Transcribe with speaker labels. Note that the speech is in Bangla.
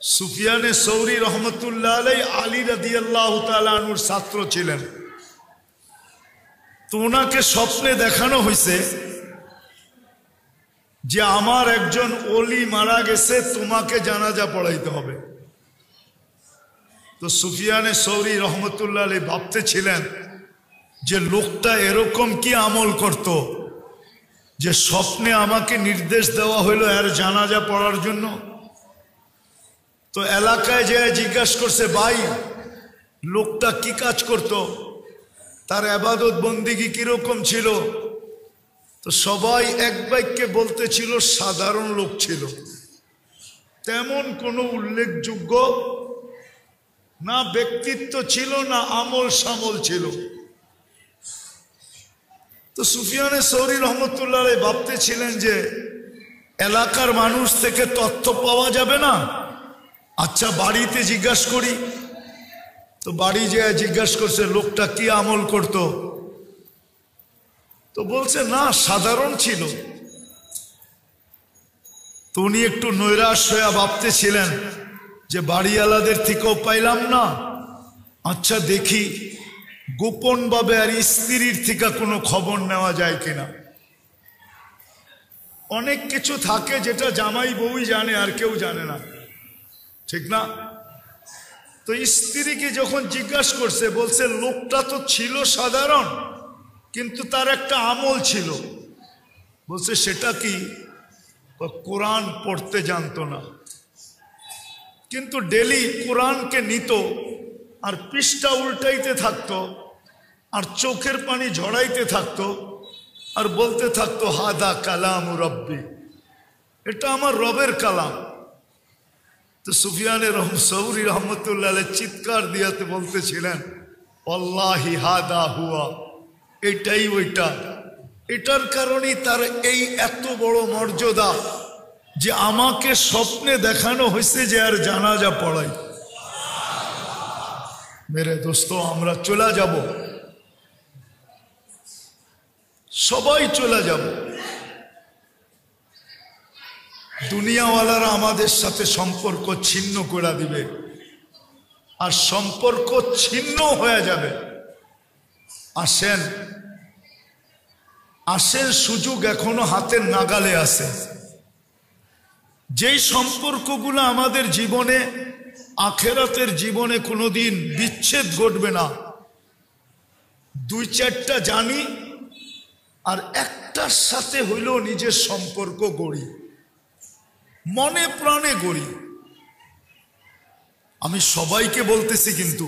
Speaker 1: সুফিয়ানে সৌরি রহমতুল্লাহ আলাইহি আলী রাদিয়াল্লাহু তাআলা আনহুর ছাত্র ছিলেন। তো ওনাকে স্বপ্নে দেখানো হয়েছে যে আমার একজন ওলি মারা গেছে, তোমাকে জানাজা পড়াইতে হবে। তো সুফিয়ানে সৌরি রহমতুল্লাহ আলাইহি ভাবতেছিলেন যে লোকটা এরকম কি আমল করত যে স্বপ্নে আমাকে নির্দেশ দেওয়া হইল এর জানাজা পড়ার জন্য। তো এলাকায় যে জিজ্ঞাসা করছে, ভাই লোকটা কি কাজ করত, তার ইবাদত বন্দেগী কিরকম ছিল। তো সবাই এক বাক্যে বলতেছিল সাধারণ লোক ছিল, তেমন কোনো উল্লেখযোগ্য না ব্যক্তিত্ব ছিল না আমল সামল ছিল। তো সুফিয়ানে সৌরি রহমতুল্লাহ আলাইহি ভাবতেছিলেন যে এলাকার মানুষ থেকে তথ্য পাওয়া যাবে না, আচ্ছা বাড়িতে জিজ্ঞাসা করি। তো বাড়ি যেয়ে জিজ্ঞাসা করছে লোকটা কি আমল করত। তো বলছে না সাধারণ ছিল। তো উনি একটু নৈরাশ হয়ে ভাবতেছিলেন যে বাড়িওয়ালাদের থেকেও পাইলাম না, আচ্ছা দেখি গোপনভাবে আর স্ত্রীর থেকে কোনো খবর নেওয়া যায় কিনা। অনেক কিছু থাকে যেটা জামাই বউই জানে আর কেউ জানে না, ঠিক না? তো স্ত্রীকে যখন জিজ্ঞাসা করছে, বলছে লোকটা তো ছিল সাধারণ কিন্তু তার একটা আমল ছিল। বলছে সেটা কি? কোরআন পড়তে জানতো না, কিন্তু ডেলি কোরআনকে নিত আর পৃষ্ঠা উল্টাইতে থাকতো আর চোখের পানি ঝরাইতে থাকতো আর বলতে থাকতো হাদা কালাম রব্বি, এটা আমার রবের কালাম। তো সুফিয়ানে সৌরি রহমতুল্লাহ আলাইহি চিৎকার দিয়াতে বলতেছিলেন আল্লাহি হাদা হুয়া, এটাই ওইটা। এটার কারণেই তার এই এত বড় মর্যাদা যে আমাকে স্বপ্নে দেখানো হয়েছে যে আর জানাজা পড়াই। মেরে দোস্ত, আমরা চলে যাব, সবাই চলে যাব। দুনিয়াওয়ালারা আমাদের সাথে সম্পর্ক ছিন্ন করে দিবে আর সম্পর্ক ছিন্ন হয়ে যাবে। আসেন আসেন, সুযোগ এখনো হাতের নাগালে আছে। যেই সম্পর্কগুলো আমাদের জীবনে আখেরাতের জীবনে কোনোদিন বিচ্ছেদ ঘটবে না, দুই চারটা জানি আর একটার সাথে হইলেও নিজের সম্পর্ক গড়ি, মনে প্রাণে গড়ি। আমি সবাইকে বলতেছি কিন্তু